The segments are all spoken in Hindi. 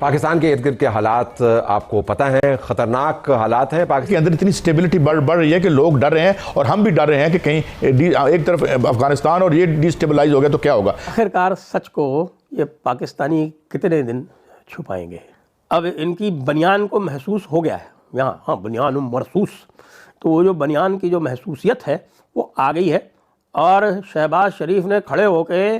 पाकिस्तान के इर्द गिर्द के हालात आपको पता है, खतरनाक हालात हैं। पाकिस्तान के अंदर इतनी स्टेबिलिटी बढ़ रही है कि लोग डर रहे हैं और हम भी डर रहे हैं कि कहीं एक तरफ अफगानिस्तान और ये डिस्टेबलाइज हो गया तो क्या होगा। आखिरकार सच को ये पाकिस्तानी कितने दिन छुपाएंगे। अब इनकी बनियान को महसूस हो गया है यहाँ, हाँ बनियान महसूस, तो वो जो बनियान की जो महसूसियत है वो आ गई है। और शहबाज शरीफ ने खड़े होके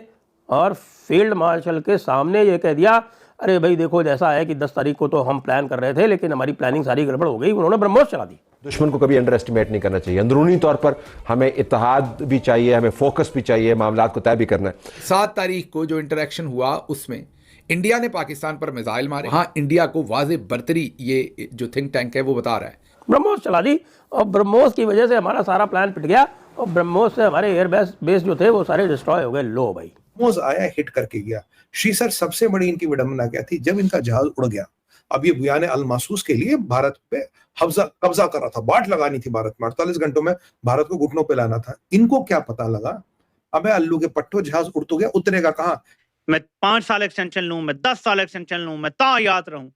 और फील्ड मार्शल के सामने ये कह दिया, अरे भाई देखो जैसा है कि 10 तारीख को तो हम प्लान कर रहे थे लेकिन हमारी प्लानिंग सारी गड़बड़ हो गई। उन्होंने ब्रह्मोस चला दी। दुश्मन को कभी अंडर एस्टिमेट नहीं करना चाहिए। अंदरूनी तौर पर हमें इत्तेहाद भी चाहिए, हमें फोकस भी चाहिए, मामलात को तय भी करना है। 7 तारीख को जो इंटरेक्शन हुआ उसमें इंडिया ने पाकिस्तान पर मिसाइल मारे। हाँ, इंडिया को वाज़े बर्तरी ये जो थिंक टैंक है वो बता रहा है, ब्रह्मोस चला दी और ब्रह्मोस की वजह से हमारा सारा प्लान पिट गया और ब्रह्मोस से हमारे एयर बेस जो थे वो सारे डिस्ट्रॉय हो गए। लो भाई, ब्रह्मोस आया, हिट करके गया। श्री सर सबसे बड़ी इनकी विडंबना क्या थी, जब इनका जहाज उड़ गया, अब ये बुयाने अल महसूस के लिए भारत पे कब्जा कर रहा था, बाट लगानी थी भारत में, 48 घंटों में भारत को घुटनों पे लाना था। इनको क्या पता लगा, अबे अल्लू के पट्टो, जहाज उड़ तो गया, उतरेगा कहाँ। मैं 5 साल एक्सटेंशन लूं, मैं 10 साल एक्सटेंशन लूं, मैं ता याद रहूं।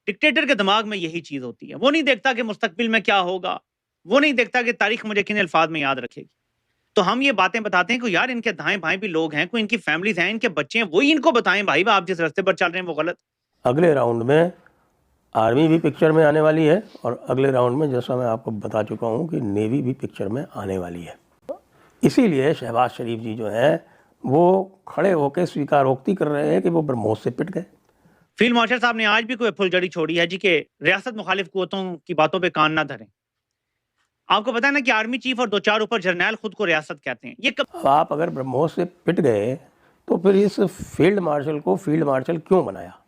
डिक्टेटर के दिमाग में यही चीज होती है। वो नहीं देखता कि मुस्तकबिल में क्या होगा, वो नहीं देखता कि तारीख मुझे किन अल्फाज में याद रखेगी। तो हम ये बातें बताते हैं कि यार इनके दाएं बाएं भी लोग हैं, कोई इनकी फैमिलीज हैं, इनके बच्चे हैं, वही इनको बताएं भाई आप जिस रास्ते पर चल रहे हैं वो गलत। अगले राउंड में आर्मी भी पिक्चर में आने वाली है और अगले राउंड में जैसा मैं आपको बता चुका हूँ कि नेवी भी पिक्चर में आने वाली है। इसीलिए शहबाज शरीफ जी जो है वो खड़े होकर स्वीकारोक्ति कर रहे हैं कि वो ब्रह्मोस से पिट गए। फील्ड मार्शल साहब ने आज भी कोई फुलझड़ी छोड़ी है जी के रियासत मुखालिफ कुव्वतों की बातों पे कान ना धरें। आपको पता है ना कि आर्मी चीफ और 2-4 ऊपर जर्नैल खुद को रियासत कहते हैं। ये अब आप अगर ब्रह्मोस से पिट गए तो फिर इस फील्ड मार्शल को फील्ड मार्शल क्यों बनाया।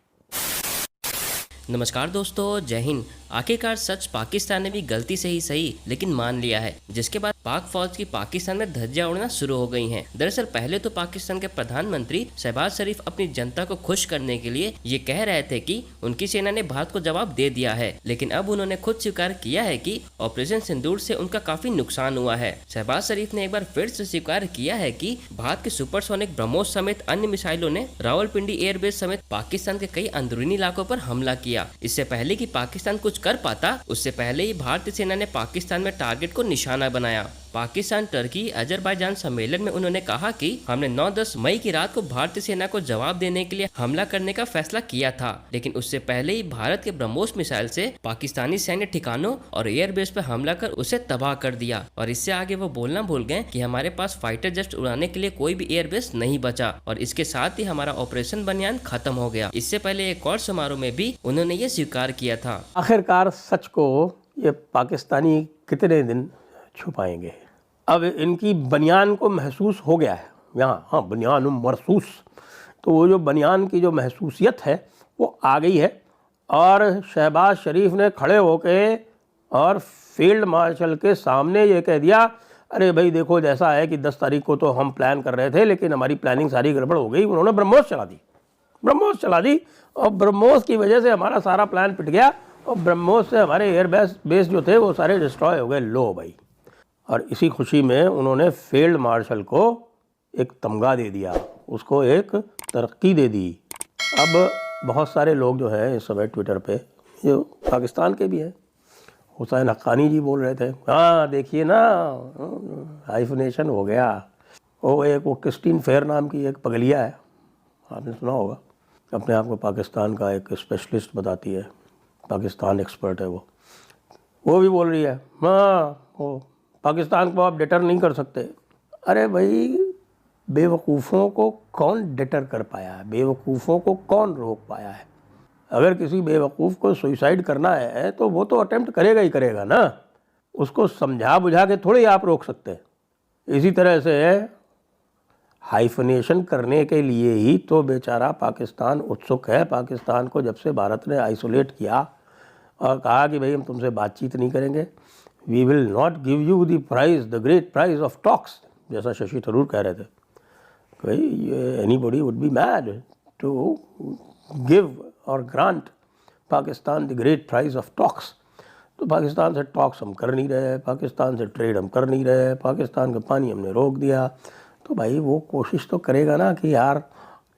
नमस्कार दोस्तों, जय हिंद। आखिरकार सच पाकिस्तान ने भी गलती से ही सही लेकिन मान लिया है, जिसके बाद पाक फौज की पाकिस्तान में धज्जियां उड़ना शुरू हो गई हैं। दरअसल पहले तो पाकिस्तान के प्रधानमंत्री शहबाज शरीफ अपनी जनता को खुश करने के लिए ये कह रहे थे कि उनकी सेना ने भारत को जवाब दे दिया है, लेकिन अब उन्होंने खुद स्वीकार किया है कि ऑपरेशन सिंदूर से उनका काफी नुकसान हुआ है। शहबाज शरीफ ने एक बार फिर से स्वीकार किया है कि भारत के सुपरसोनिक ब्रह्मोस समेत अन्य मिसाइलों ने रावलपिंडी एयरबेस समेत पाकिस्तान के कई अंदरूनी इलाकों पर हमला किया। इससे पहले कि पाकिस्तान कुछ कर पाता, उससे पहले ही भारतीय सेना ने पाकिस्तान में टारगेट को निशाना बनाया। पाकिस्तान टर्की अजरबैजान सम्मेलन में उन्होंने कहा कि हमने 9-10 मई की रात को भारतीय सेना को जवाब देने के लिए हमला करने का फैसला किया था, लेकिन उससे पहले ही भारत के ब्रह्मोस मिसाइल से पाकिस्तानी सैन्य ठिकानों और एयरबेस पर हमला कर उसे तबाह कर दिया। और इससे आगे वो बोलना भूल गए कि हमारे पास फाइटर जेट उड़ाने के लिए कोई भी एयरबेस नहीं बचा और इसके साथ ही हमारा ऑपरेशन बनियान खत्म हो गया। इससे पहले एक और समारोह में भी उन्होंने ये स्वीकार किया था। आखिरकार सच को ये पाकिस्तानी कितने दिन छुपाएंगे। अब इनकी बनियान को महसूस हो गया है यहाँ, हाँ बनियान महसूस, तो वो जो बनियान की जो महसूसियत है वो आ गई है। और शहबाज शरीफ ने खड़े होके और फील्ड मार्शल के सामने ये कह दिया, अरे भाई देखो जैसा है कि 10 तारीख को तो हम प्लान कर रहे थे लेकिन हमारी प्लानिंग सारी गड़बड़ हो गई। उन्होंने ब्रह्मोस चला दी। ब्रह्मोस चला दी और ब्रह्मोस की वजह से हमारा सारा प्लान पिट गया और ब्रह्मोस से हमारे एयर बेस जो थे वो सारे डिस्ट्रॉय हो गए। लो भाई, और इसी खुशी में उन्होंने फील्ड मार्शल को एक तमगा दे दिया, उसको एक तरक्की दे दी। अब बहुत सारे लोग जो हैं इस समय ट्विटर पे, जो पाकिस्तान के भी हैं, हुसैन हक्कानी जी बोल रहे थे, हाँ देखिए ना हाइफनेशन हो गया। वो क्रिस्टीन फेयर नाम की एक पगलिया है, आपने सुना होगा, अपने आप को पाकिस्तान का एक स्पेशलिस्ट बताती है, पाकिस्तान एक्सपर्ट है वो भी बोल रही है हाँ वो पाकिस्तान को आप डिटर नहीं कर सकते। अरे भाई, बेवकूफ़ों को कौन डिटर कर पाया है, बेवकूफ़ों को कौन रोक पाया है। अगर किसी बेवकूफ़ को सुसाइड करना है तो वो तो अटेम्प्ट करेगा ही करेगा ना, उसको समझा बुझा के थोड़ी आप रोक सकते हैं। इसी तरह से हाइफनेशन करने के लिए ही तो बेचारा पाकिस्तान उत्सुक है। पाकिस्तान को जब से भारत ने आइसोलेट किया और कहा कि भाई हम तुमसे बातचीत नहीं करेंगे, we will not give you the prize, the great prize of talks, जैसा शशि थरूर कह रहे थे, भाई anybody would be mad to give or grant Pakistan the great prize of talks. तो पाकिस्तान से टॉक्स हम कर नहीं रहे, पाकिस्तान से ट्रेड हम कर नहीं रहे, पाकिस्तान का पानी हमने रोक दिया। तो भाई वो कोशिश तो करेगा ना कि यार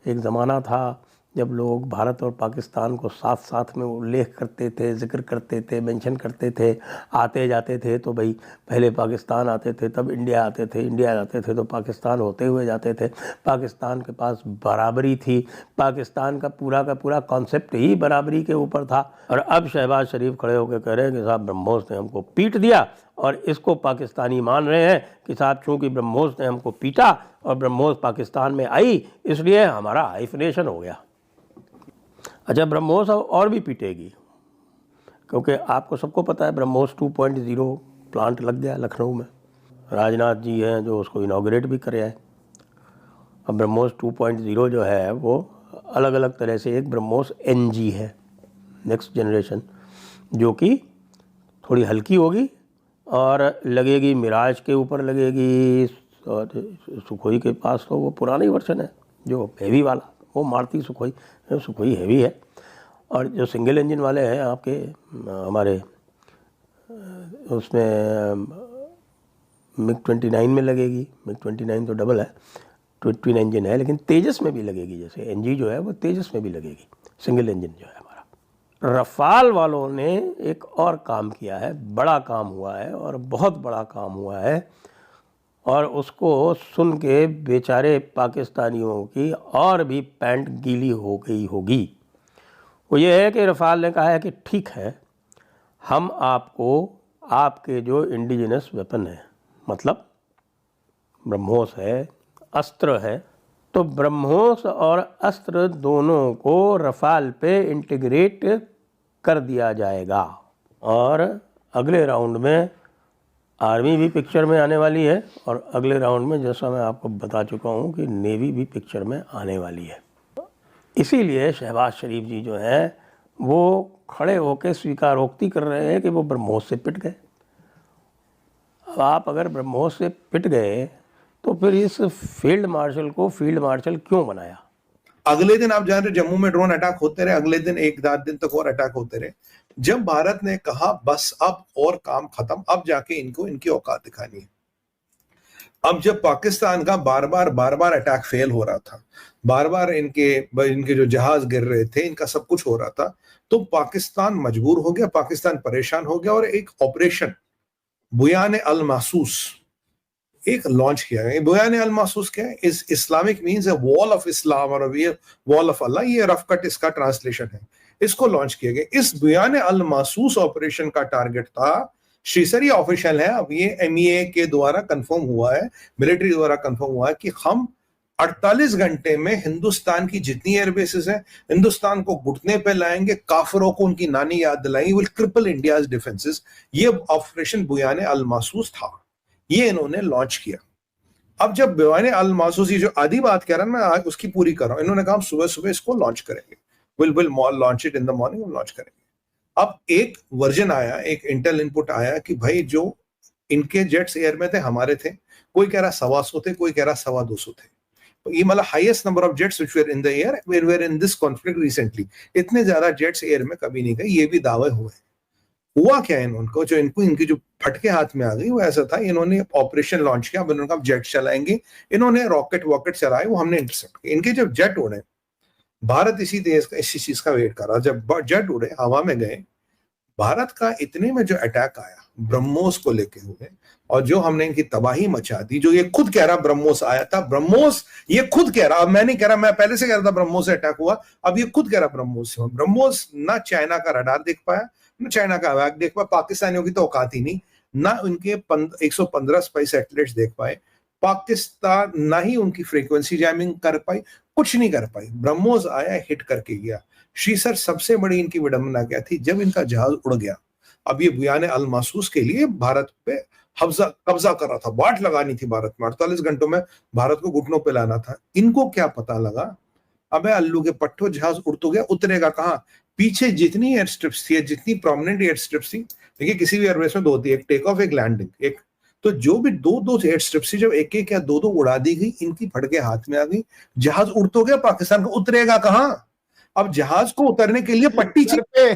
एक ज़माना था जब लोग भारत और पाकिस्तान को साथ साथ में उल्लेख करते थे, जिक्र करते थे, मेंशन करते थे, आते जाते थे, तो भाई पहले पाकिस्तान आते थे, तब इंडिया आते थे, इंडिया आते थे तो पाकिस्तान होते हुए जाते थे। पाकिस्तान के पास बराबरी थी, पाकिस्तान का पूरा कॉन्सेप्ट ही बराबरी के ऊपर था। और अब शहबाज शरीफ खड़े होकर कह रहे हैं कि साहब ब्रह्मोस ने हमको पीट दिया, और इसको पाकिस्तानी मान रहे हैं कि साहब चूँकि ब्रह्मोस ने हमको पीटा और ब्रह्मोस पाकिस्तान में आई, इसलिए हमारा हाइफनेशन हो गया। अच्छा, ब्रह्मोस और भी पीटेगी, क्योंकि आपको सबको पता है ब्रह्मोस 2.0 प्लांट लग गया लखनऊ में। राजनाथ जी हैं जो उसको इनॉग्रेट भी करे आए। अब ब्रह्मोस 2.0 जो है वो अलग अलग तरह से, एक ब्रह्मोस NG है, नेक्स्ट जनरेशन, जो कि थोड़ी हल्की होगी और लगेगी मिराज के ऊपर लगेगी, और सुखोई के पास तो वो पुराना ही वर्जन है जो हेवी वाला, वो मारुति सुखोई हेवी है। और जो सिंगल इंजन वाले हैं आपके हमारे, उसमें MiG-29 में लगेगी। MiG-29 तो डबल है, ट्विन इंजन है, लेकिन तेजस में भी लगेगी। जैसे NG जो है वो तेजस में भी लगेगी, सिंगल इंजन जो है हमारा। रफाल वालों ने एक और काम किया है, बड़ा काम हुआ है और बहुत बड़ा काम हुआ है, और उसको सुन के बेचारे पाकिस्तानियों की और भी पैंट गीली हो गई होगी। वो ये है कि रफाल ने कहा है कि ठीक है, हम आपको आपके जो इंडिजिनस वेपन है, मतलब ब्रह्मोस है, अस्त्र है, तो ब्रह्मोस और अस्त्र दोनों को रफाल पे इंटीग्रेट कर दिया जाएगा। और अगले राउंड में आर्मी भी पिक्चर में आने वाली है, और अगले राउंड में, जैसा मैं आपको बता चुका हूँ, कि नेवी भी पिक्चर में आने वाली है। इसीलिए शहबाज शरीफ जी जो हैं वो खड़े होकर स्वीकारोक्ति कर रहे हैं कि वो ब्रह्मोस से पिट गए। अब आप अगर ब्रह्मोस से पिट गए तो फिर इस फील्ड मार्शल को फील्ड मार्शल क्यों बनाया? अगले दिन आप जान रहे, जम्मू में ड्रोन अटैक होते रहे, अगले दिन 1-8 दिन तक और अटैक होते रहे। जब भारत ने कहा बस अब और काम खत्म, अब जाके इनको इनकी औकात दिखानी है। अब जब पाकिस्तान का बार बार अटैक फेल हो रहा था, बार बार इनके जो जहाज गिर रहे थे, इनका सब कुछ हो रहा था, तो पाकिस्तान मजबूर हो गया, पाकिस्तान परेशान हो गया, और एक ऑपरेशन बुयान अल महसूस एक लॉन्च किया गया। बुयान अल महसूस क्या है? इस इस्लामिक मीन्स है वॉल ऑफ इस्लाम, और ये वॉल ऑफ अल्लाह, ये रफ कट इसका ट्रांसलेशन है। इसको लॉन्च किया गया। इस बुयान अल महसूस ऑपरेशन का टारगेट था, शीसरी ऑफिशियल है, अब ये MEA के द्वारा कंफर्म हुआ है, मिलिट्री द्वारा कंफर्म हुआ है कि हम 48 घंटे में हिंदुस्तान की जितनी एयरबेसेस हैं, हिंदुस्तान को घुटने पे लाएंगे, काफिरों को उनकी नानी याद दिलाएंगे, विल क्रिपल इंडियाज डिफेंसेस। ये ऑपरेशन बुयान अल महसूस था, ये इन्होंने लॉन्च किया। अब जब बुयान अल महसूस, ये जो आधी बात कह रहा हूं मैं, आज उसकी पूरी कर रहा हूं। इन्होंने कहा हम सुबह सुबह इसको लॉन्च करेंगे, will launch it in the morning, launch करेंगे। अब एक वर्जन आया, एक इंटेल इनपुट आया कि भाई जो इनके जेट्स एयर में थे, हमारे थे, कोई कह रहा 125 थे, कोई कह रहा 225 थे। तो ये मतलब highest number of jets which were in the air were in this conflict recently. इतने ज्यादा जेट्स एयर में कभी नहीं गए, ये भी दावे हुए। हुआ क्या है इनको, जो इनकी जो फटके हाथ में आ गई, वो ऐसा था, इन्होंने ऑपरेशन लॉन्च किया, इन्होंने कहा जेट चलाएंगे, इन्होंने रॉकेट चलाए, वो हमने इंटरसेप्ट किए। इनके जब जेट उड़े, भारत इसी चीज का वेट कर रहा, जब जेट उड़े, हवा में गए, भारत का इतने में जो अटैक आया ब्रह्मोस को लेके हुए, और जो हमने इनकी तबाही मचा दी, जो ये खुद कह रहा ब्रह्मोस आया था, ब्रह्मोस ये खुद कह रहा, अब मैं नहीं कह रहा, मैं पहले से कह रहा था ब्रह्मोस से अटैक हुआ, अब ये खुद कह रहा ब्रह्मोस से। ब्रह्मोस ना चाइना का रडार देख पाया, ना चाइना का अवैक देख पाया, पाकिस्तानियों की तो औकात ही नहीं, ना उनके 115 स्पाई सैटेलाइट्स देख पाए, पाकिस्तान ना ही उनकी फ्रीक्वेंसी जैमिंग कर पाई, कुछ नहीं कर पाई। ब्रह्मोस आया, हिट करके गया। श्री सर, सबसे बड़ी इनकी विडंबना क्या थी? जब इनका जहाज उड़ गया, अब ये बुयान अल महसूस के लिए भारत पे कब्जा कर रहा था, बाट लगानी थी भारत में, 48 घंटों में भारत को घुटनों पे लाना था। इनको क्या पता लगा, अबे अल्लू के पट्टो, जहाज उड़ तो गया, उतरेगा कहाँ? पीछे जितनी एयर स्ट्रिप्स थी, जितनी प्रोमिनेंट एयर स्ट्रिप्स थी, देखिए किसी भी एयरबेस में 2 होती है, एक टेक ऑफ, एक लैंडिंग, एक, तो जो भी 2 एयर स्ट्रिप्स थी, जब एक या 2 उड़ा दी गई, इनकी फटके हाथ में आ गई, जहाज उड़ तो गया, पाकिस्तान को उतरेगा कहाँ? अब जहाज को उतरने के लिए पट्टी चाहिए,